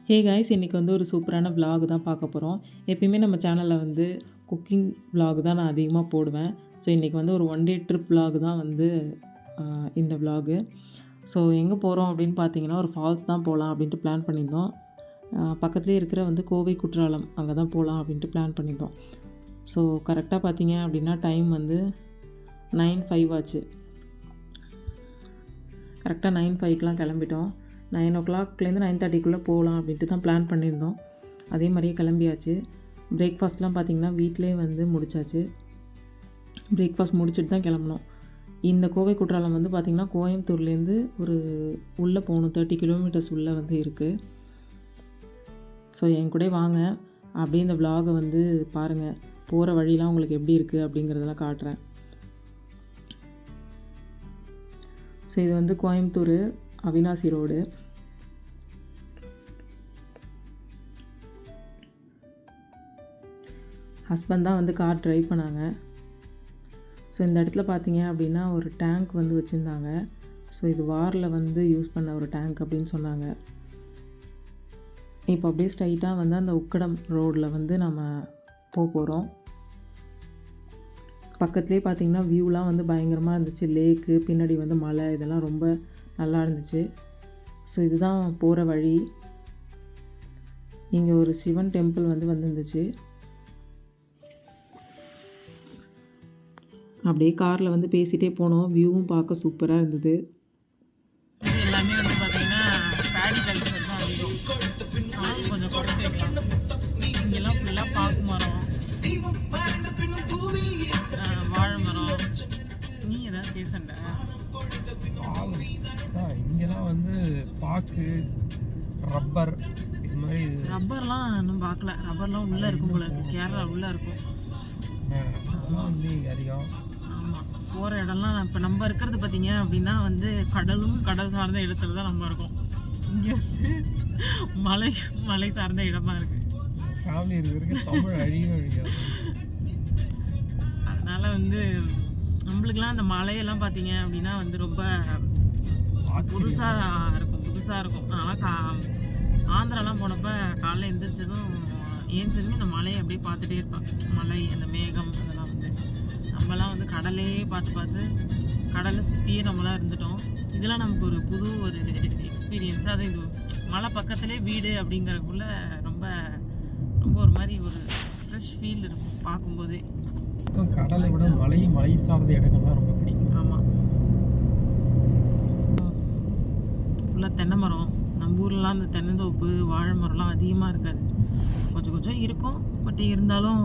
Hey guys, இன்றைக்கி வந்து ஒரு சூப்பரான vlog தான் பார்க்க போகிறோம். எப்பயுமே நம்ம சேனலில் வந்து குக்கிங் vlog தான் நான் அதிகமாக போடுவேன். ஸோ இன்றைக்கி வந்து ஒரு ஒன் டே ட்ரிப் vlog தான் வந்து இந்த vlog. ஸோ எங்கே போகிறோம் அப்படின்னு பார்த்தீங்கன்னா, ஒரு ஃபால்ஸ் தான் போகலாம் அப்படின்ட்டு பிளான் பண்ணியிருந்தோம். பக்கத்துலேயே இருக்கிற வந்து கோவை குற்றாலம் அங்கே தான் போகலாம் அப்படின்ட்டு பிளான் பண்ணியிருந்தோம். ஸோ கரெக்டாக பார்த்தீங்க அப்படின்னா டைம் வந்து 9:05 ஆச்சு. கரெக்டாக 9:05க்கெலாம் கிளம்பிட்டோம். 9 o'clockலேருந்து 9:30க்குள்ளே போகலாம் அப்படின்ட்டு தான் பிளான் பண்ணியிருந்தோம். அதே மாதிரியே கிளம்பியாச்சு. பிரேக்ஃபாஸ்ட்லாம் பார்த்திங்கன்னா வீட்டிலே வந்து முடிச்சாச்சு. பிரேக்ஃபாஸ்ட் முடிச்சுட்டு தான் கிளம்புனோம். இந்த கோவை குற்றாலம் வந்து பார்த்திங்கன்னா கோயம்புத்தூர்லேருந்து ஒரு உள்ளே போகணும், 30 கிலோமீட்டர்ஸ் உள்ளே வந்து இருக்குது. ஸோ என் கூட வாங்க, அப்படியே இந்த vlog வந்து பாருங்கள். போகிற வழியெலாம் உங்களுக்கு எப்படி இருக்குது அப்படிங்கிறதெல்லாம் காட்டுறேன். ஸோ இது வந்து கோயம்புத்தூர் அவினாசி ரோடு. ஹஸ்பண்ட் தான் வந்து கார் ட்ரைவ் பண்ணாங்க. ஸோ இந்த இடத்துல பார்த்தீங்க அப்படின்னா ஒரு டேங்க் வந்து வச்சுருந்தாங்க. ஸோ இது வாரில் வந்து யூஸ் பண்ண ஒரு டேங்க் அப்படின்னு சொன்னாங்க. இப்போ அப்படியே ஸ்ட்ரைட்டாக வந்து அந்த உக்கடம் ரோடில் வந்து நம்ம போகிறோம். பக்கத்துலேயே பார்த்திங்கன்னா வியூலாம் வந்து பயங்கரமாக இருந்துச்சு. லேக்கு பின்னாடி வந்து மலை, இதெல்லாம் ரொம்ப நல்லா இருந்துச்சு. ஸோ இதுதான் போகிற வழி. இங்கே ஒரு சிவன் டெம்பிள் வந்து வந்துருந்துச்சு. அப்படியே காரில் வந்து பேசிகிட்டே போனோம். வியூவும் பார்க்க சூப்பராக இருந்தது. எல்லாமே வந்து பார்த்தீங்கன்னா பேடி கல்ச்சர் தான் அதிகம். கொஞ்சம் குறைச்சி வைக்கலாம். இங்கெல்லாம் ஃபுல்லாக பாக்கு மரம், வாழை மரம். நீ ஏதாவது பேசண்ட? இங்கெல்லாம் வந்து பாக்கு, ரப்பர், இது மாதிரி. ரப்பர்லாம் இன்னும் பார்க்கல. ரப்பர்லாம் உள்ளே இருக்கும் போல இருக்கு. கேரளா உள்ளே இருக்கும். அதெல்லாம் வந்து அதிகம். ஆமாம், போகிற இடம்லாம் இப்போ நம்ம இருக்கிறது பார்த்தீங்க அப்படின்னா வந்து கடலும் கடல் சார்ந்த இடத்துல தான் நம்ம இருக்கோம். இங்கே வந்து மலை சார்ந்த இடமா இருக்குது. ஃபேமிலி இருக்கிறதுக்கு தமிழ் அழியும். அதனால் வந்து நம்மளுக்கெல்லாம் அந்த மலையெல்லாம் பார்த்தீங்க அப்படின்னா வந்து ரொம்ப புதுசாக இருக்கும். ஆனால் ஆந்திராலாம் போனப்போ காலைல எழுந்திரிச்சதும் இந்த மலையை அப்படியே பார்த்துட்டே இருப்பாங்க. மலை, அந்த மேகம், அதெல்லாம் வந்து நம்மலாம் வந்து கடலே பார்த்து கடலை சுற்றியே நம்மளாம் இருந்துட்டோம். இதெல்லாம் நமக்கு ஒரு புது ஒரு எக்ஸ்பீரியன்ஸாக. அது இது மலை பக்கத்துலேயே வீடு அப்படிங்கிறதுக்குள்ள ரொம்ப ரொம்ப ஒரு மாதிரி ஒரு ஃப்ரெஷ் ஃபீல் இருக்கும் பார்க்கும்போதே. கடலை விட மலை சார்ந்த இடங்கள்லாம் ரொம்ப பிடிக்கும். ஆமாம், ஃபுல்லாக தென்னை மரம். நம்ம ஊர்லாம் அந்த தென்னந்தோப்பு, வாழை மரம்லாம் அதிகமாக இருக்காது. கொஞ்சம் இருக்கும், பட் இருந்தாலும்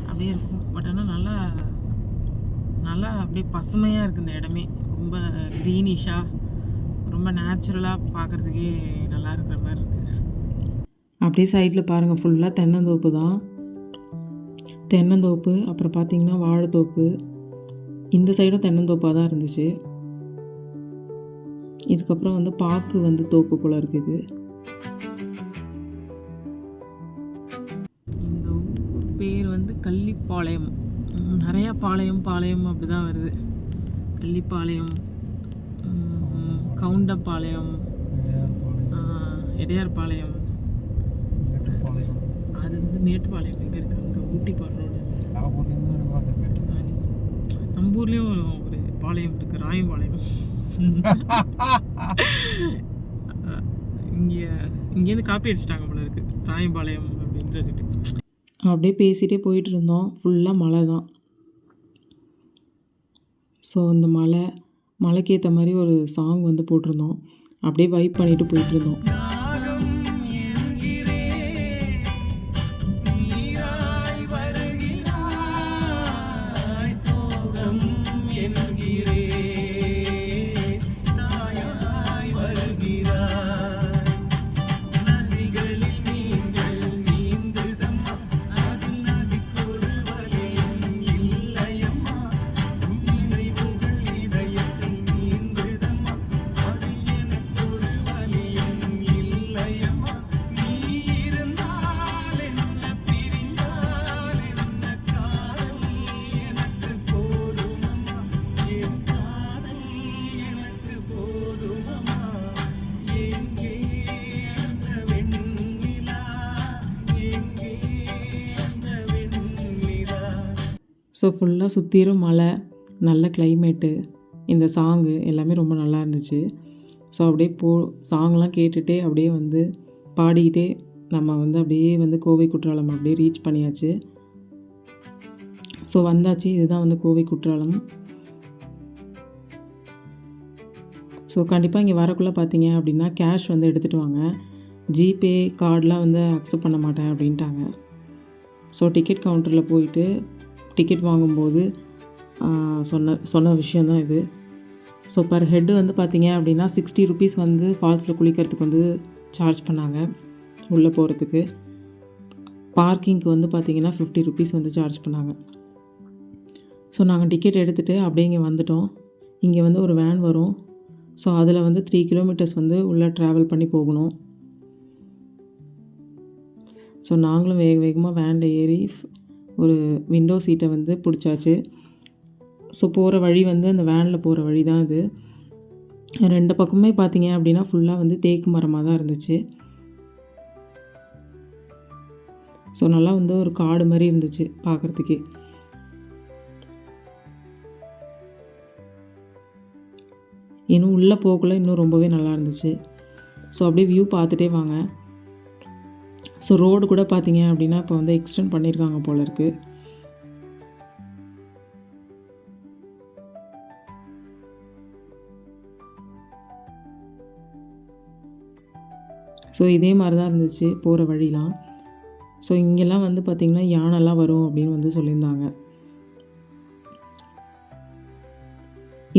அப்படியே இருக்கும். பட் ஆனால் நல்லா அப்படியே பசுமையாக இருக்குது இந்த இடமே. ரொம்ப க்ரீனிஷாக, ரொம்ப நேச்சுரலாக பார்க்குறதுக்கே நல்லா இருக்கிற மாதிரி இருக்குது. அப்படியே சைடில் பாருங்கள், ஃபுல்லாக தென்னந்தோப்பு தான். தென்னந்தோப்பு, அப்புறம் பார்த்திங்கன்னா வாழைத்தோப்பு. இந்த சைடும் தென்னந்தோப்பாக தான் இருந்துச்சு. இதுக்கப்புறம் வந்து பாக்கு வந்து தோப்பு போல் இருக்குது. இந்த ஊர் பேர் வந்து கள்ளிப்பாளையம். நிறையா பாளையம் அப்படி தான் வருது. கள்ளிப்பாளையம், கவுண்டப்பாளையம், எடையார்பாளையம். அது வந்து மேட்டுப்பாளையம் எங்கே இருக்குது? அங்கே ஊட்டி போகிற ரோடு. நம்ம ஊர்லேயும் ஒரு பாளையம் இருக்குது, ராயம்பாளையம். இங்கேருந்து காப்பி அடிச்சிட்டாங்க போல இருக்குது, ராயம்பாளையம் அப்படின்னு சொல்லிட்டு. அப்படியே பேசிகிட்டே போயிட்டு இருந்தோம். ஃபுல்லாக மலை தான். ஸோ இந்த மலைக்கு ஏற்ற மாதிரி ஒரு சாங் வந்து போட்டிருந்தோம். அப்படியே வைப் பண்ணிட்டு போயிட்டு இருந்தோம். ஸோ ஃபுல்லாக சுற்றிலும் மலை, நல்ல கிளைமேட்டு, இந்த சாங்கு எல்லாமே ரொம்ப நல்லா இருந்துச்சு. ஸோ அப்படியே சாங்லாம் கேட்டுகிட்டே அப்படியே வந்து பாடிக்கிட்டே நம்ம வந்து அப்படியே வந்து கோவை குற்றாலம் அப்படியே ரீச் பண்ணியாச்சு. ஸோ வந்தாச்சு. இதுதான் வந்து கோவை குற்றாலம். ஸோ கண்டிப்பாக இங்கே வரக்குள்ளே பார்த்தீங்க அப்படின்னா கேஷ் வந்து எடுத்துகிட்டு வாங்க. ஜிபே கார்டெலாம் வந்து அக்செப்ட் பண்ண மாட்டேன் அப்படின்ட்டாங்க. ஸோ டிக்கெட் கவுண்டரில் போயிட்டு டிக்கெட் வாங்கும்போது சொன்ன விஷயந்தான் இது. ஸோ பர் ஹெட்டு வந்து பார்த்தீங்க அப்படின்னா 60 ருபீஸ் வந்து ஃபால்ஸில் குளிக்கிறதுக்கு வந்து சார்ஜ் பண்ணாங்க உள்ளே போகிறதுக்கு. பார்க்கிங்க்கு வந்து பார்த்திங்கன்னா 50 ருபீஸ் வந்து சார்ஜ் பண்ணாங்க. ஸோ நாங்கள் டிக்கெட் எடுத்துகிட்டு அப்படியே இங்கே வந்துட்டோம். இங்கே வந்து ஒரு வேன் வரும். ஸோ அதில் வந்து 3 கிலோமீட்டர்ஸ் வந்து உள்ளே ட்ராவல் பண்ணி போகணும். ஸோ நாங்களும் வேகமாக வேனில் ஏறி ஒரு விண்டோ சீட்டை வந்து பிடிச்சாச்சு. ஸோ போகிற வழி வந்து அந்த வேனில் போகிற வழி தான் இது. 2 பக்கமே பார்த்தீங்க அப்படின்னா ஃபுல்லாக வந்து தேக்கு மரமாக தான் இருந்துச்சு. ஸோ நல்லா வந்து ஒரு காடு மாதிரி இருந்துச்சு பார்க்குறதுக்கே. இன்னும் உள்ளே போகக்குள்ள இன்னும் ரொம்பவே நல்லா இருந்துச்சு. ஸோ அப்படியே வியூ பார்த்துட்டே வாங்க. ஸோ ரோடு கூட பார்த்தீங்க அப்படின்னா இப்போ வந்து எக்ஸ்டெண்ட் பண்ணியிருக்காங்க போல இருக்குது. ஸோ இதே மாதிரி தான் இருந்துச்சு போகிற வழிலாம். ஸோ இங்கெல்லாம் வந்து பார்த்திங்கன்னா யானைலாம் வரும் அப்படின்னு வந்து சொல்லியிருந்தாங்க.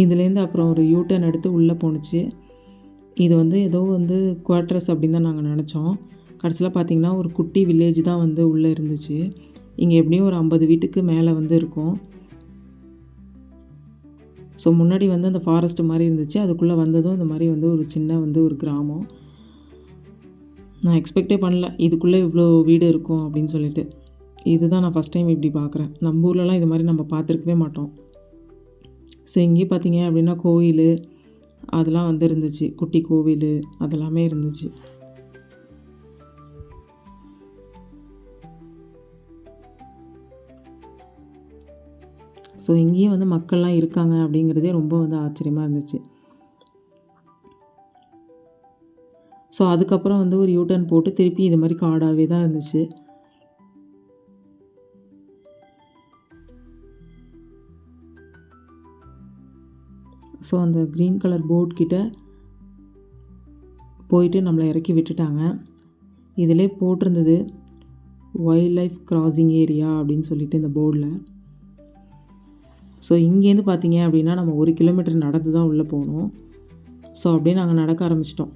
இதுலேருந்து அப்புறம் ஒரு யூட்டர்ன் எடுத்து உள்ளே போணுச்சு. இது வந்து ஏதோ வந்து குவார்ட்டர்ஸ் அப்படின்னு தான் நாங்கள் நினச்சோம். கடைசியில் பார்த்திங்கன்னா ஒரு குட்டி வில்லேஜ் தான் வந்து உள்ளே இருந்துச்சு. இங்கே எப்படியும் ஒரு 50 வீட்டுக்கு மேலே வந்து இருக்கும். ஸோ முன்னாடி வந்து அந்த ஃபாரஸ்ட் மாதிரி இருந்துச்சு. அதுக்குள்ளே வந்ததும் இந்த மாதிரி வந்து ஒரு சின்ன வந்து ஒரு கிராமம். நான் எக்ஸ்பெக்டே பண்ணல இதுக்குள்ளே இவ்வளோ வீடு இருக்கும் அப்படின்னு சொல்லிட்டு. இதுதான் நான் ஃபஸ்ட் டைம் இப்படி பார்க்குறேன். நம்ம ஊர்லலாம் இது மாதிரி நம்ம பார்த்துருக்கவே மாட்டோம். ஸோ இங்கேயே பார்த்தீங்க அப்படின்னா கோயில் அதெல்லாம் வந்து இருந்துச்சு. குட்டி கோவில் அதெல்லாமே இருந்துச்சு. ஸோ இங்கேயும் வந்து மக்கள்லாம் இருக்காங்க அப்படிங்கிறதே ரொம்ப வந்து ஆச்சரியமாக இருந்துச்சு. ஸோ அதுக்கப்புறம் வந்து ஒரு யூட்டர்ன் போட்டு திருப்பி இது மாதிரி காடாகவே தான் இருந்துச்சு. ஸோ அந்த க்ரீன் கலர் போட் கிட்ட போயிட்டு நம்மளை இறக்கி விட்டுட்டாங்க. இதிலே போட்டிருந்தது வைல்ட் லைஃப் கிராசிங் ஏரியா அப்படின்னு சொல்லிட்டு இந்த போர்டில். ஸோ இங்கேருந்து பார்த்தீங்க அப்படின்னா நம்ம 1 கிலோமீட்டர் நடந்து தான் உள்ளே போகணும். ஸோ அப்படியே நாங்கள் நடக்க ஆரம்பிச்சிட்டோம்.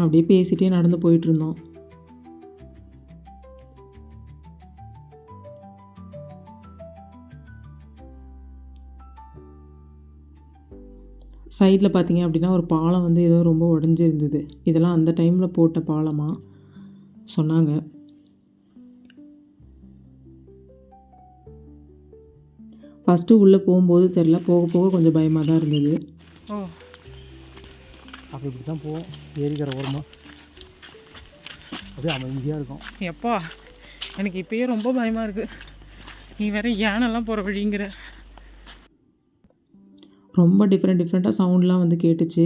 அப்படியே பேசிகிட்டே நடந்து போயிட்டுருந்தோம். சைடில் பார்த்தீங்க அப்படின்னா ஒரு பாலம் வந்து ஏதோ ரொம்ப உடஞ்சிருந்தது. இதெல்லாம் அந்த டைமில் போட்ட பாலமாக சொன்னாங்க. ஃபஸ்ட்டு உள்ளே போகும்போது தெரில, போக போக கொஞ்சம் பயமாக தான் இருந்தது. அப்போ இப்படி தான் போவோம் ஏரிக்கிற ஓரமாக. அப்படியே அமைதியாக இருக்கும். எப்பா எனக்கு இப்போயே ரொம்ப பயமாக இருக்குது. நீ வேற யானைலாம் போகிற வழிங்கிற. ரொம்ப டிஃப்ரெண்ட்டாக சவுண்ட்லாம் வந்து கேட்டுச்சு.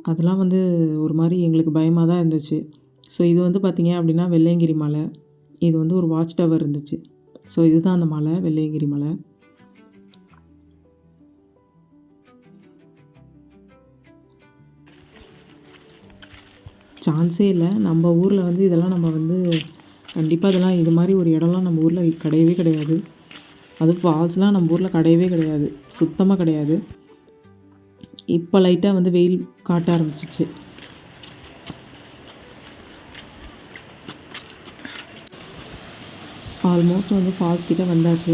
அதெல்லாம் வந்து ஒரு மாதிரி எங்களுக்கு பயமாக தான் இருந்துச்சு. ஸோ இது வந்து பார்த்திங்க அப்படின்னா வெள்ளையங்கிரி மலை. இது வந்து ஒரு வாட்ச் டவர் இருந்துச்சு. ஸோ இதுதான் அந்த மலை, வெள்ளையங்கிரி மலை. சான்ஸே இல்லை. நம்ம ஊரில் வந்து இதெல்லாம் நம்ம வந்து கண்டிப்பாக இதெல்லாம் இது மாதிரி ஒரு இடம்லாம் நம்ம ஊரில் கிடையவே கிடையாது. அது ஃபால்ஸ்லாம் நம்ம ஊரில் கிடையவே கிடையாது, சுத்தமாக கிடையாது. இப்போ லைட்டாக வந்து வெயில் காட்ட ஆரம்பிச்சிச்சு. ஆல்மோஸ்ட் வந்து ஃபால்ஸ் கிட்டே வந்தாச்சு.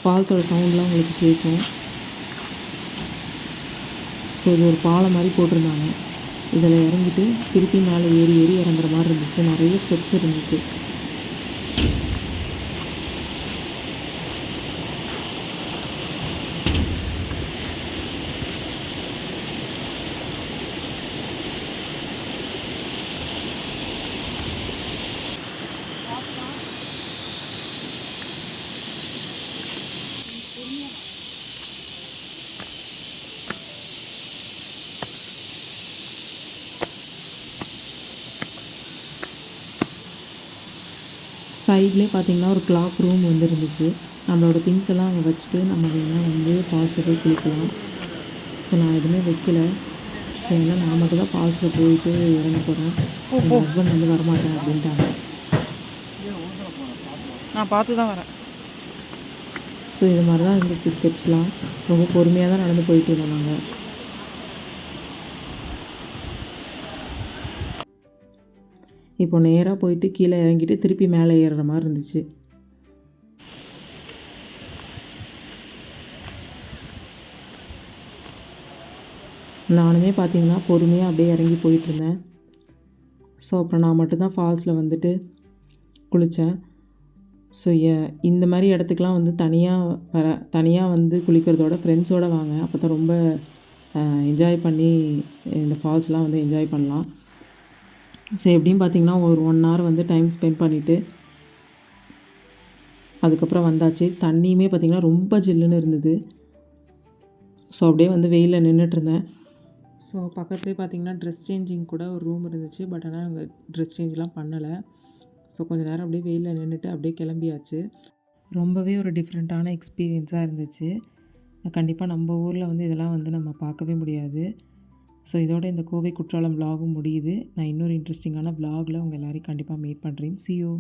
ஃபால்ஸோட சவுண்ட்லாம் உங்களுக்கு கேட்கும். ஸோ இது ஒரு பாலம் மாதிரி போட்டிருந்தாங்க. இதில் இறங்கிட்டு திருப்பி மேலே ஏறி இறங்குற மாதிரி இருந்துச்சு. நிறைய ஸ்டெப்ஸ் இருந்துச்சு. சைட்லேயே பார்த்திங்கன்னா ஒரு கிளாக் ரூம் வந்து இருந்துச்சு. நம்மளோட திங்ஸ் எல்லாம் அங்கே வச்சுட்டு நம்ம வேணால் வந்து ஃபால்ஸில் போய் குளிக்கலாம். ஸோ நான் எதுவுமே வைக்கல. ஸோ ஏன்னா நான் மட்டும் தான் ஃபால்ஸில் போயிட்டு இறங்க போகிறேன். என் ஹஸ்பண்ட் வந்து வரமாட்டேன் அப்படின்ட்டாங்க. நான் பார்த்து தான் வரேன். ஸோ இது மாதிரி தான் இருந்துச்சு ஸ்டெப்ஸ்லாம். ரொம்ப பொறுமையாக தான் நடந்து போயிட்டு இருந்தோம் நாங்கள். இப்போ நேராக போயிட்டு கீழே இறங்கிட்டு திருப்பி மேலே ஏறுற மாதிரி இருந்துச்சு. நானுமே பார்த்தீங்கன்னா பொறுமையாக அப்படியே இறங்கி போயிட்டுருந்தேன். ஸோ அப்புறம் நான் மட்டும்தான் ஃபால்ஸில் வந்துட்டு குளித்தேன். ஸோ இந்த மாதிரி இடத்துக்குலாம் வந்து தனியாக வந்து குளிக்கிறதோட ஃப்ரெண்ட்ஸோடு வாங்க. அப்போ தான் ரொம்ப என்ஜாய் பண்ணி இந்த ஃபால்ஸ்லாம் வந்து என்ஜாய் பண்ணலாம். ஸோ எப்படின்னு பார்த்தீங்கன்னா ஒரு 1 hour வந்து டைம் ஸ்பெண்ட் பண்ணிவிட்டு அதுக்கப்புறம் வந்தாச்சு. தண்ணியுமே பார்த்திங்கன்னா ரொம்ப ஜில்லுன்னு இருந்தது. ஸோ அப்படியே வந்து வெயிலில் நின்றுட்டுருந்தேன். ஸோ பக்கத்துலேயே பார்த்திங்கன்னா ட்ரெஸ் சேஞ்சிங் கூட ஒரு ரூம் இருந்துச்சு. பட் ஆனால் நாங்கள் ட்ரெஸ் சேஞ்ச்லாம் பண்ணலை. ஸோ கொஞ்சம் நேரம் அப்படியே வெயிலில் நின்றுட்டு அப்படியே கிளம்பியாச்சு. ரொம்பவே ஒரு டிஃப்ரெண்ட்டான எக்ஸ்பீரியன்ஸாக இருந்துச்சு. கண்டிப்பாக நம்ம ஊரில் வந்து இதெல்லாம் வந்து நம்ம பார்க்கவே முடியாது. ஸோ இதோட இந்த கோவை குற்றாலம் விலாகும் முடியுது. நான் இன்னொரு இன்ட்ரெஸ்டிங்கான விலாகில் உங்கள் எல்லோரையும் கண்டிப்பாக மீட் பண்ணுறேன். See you.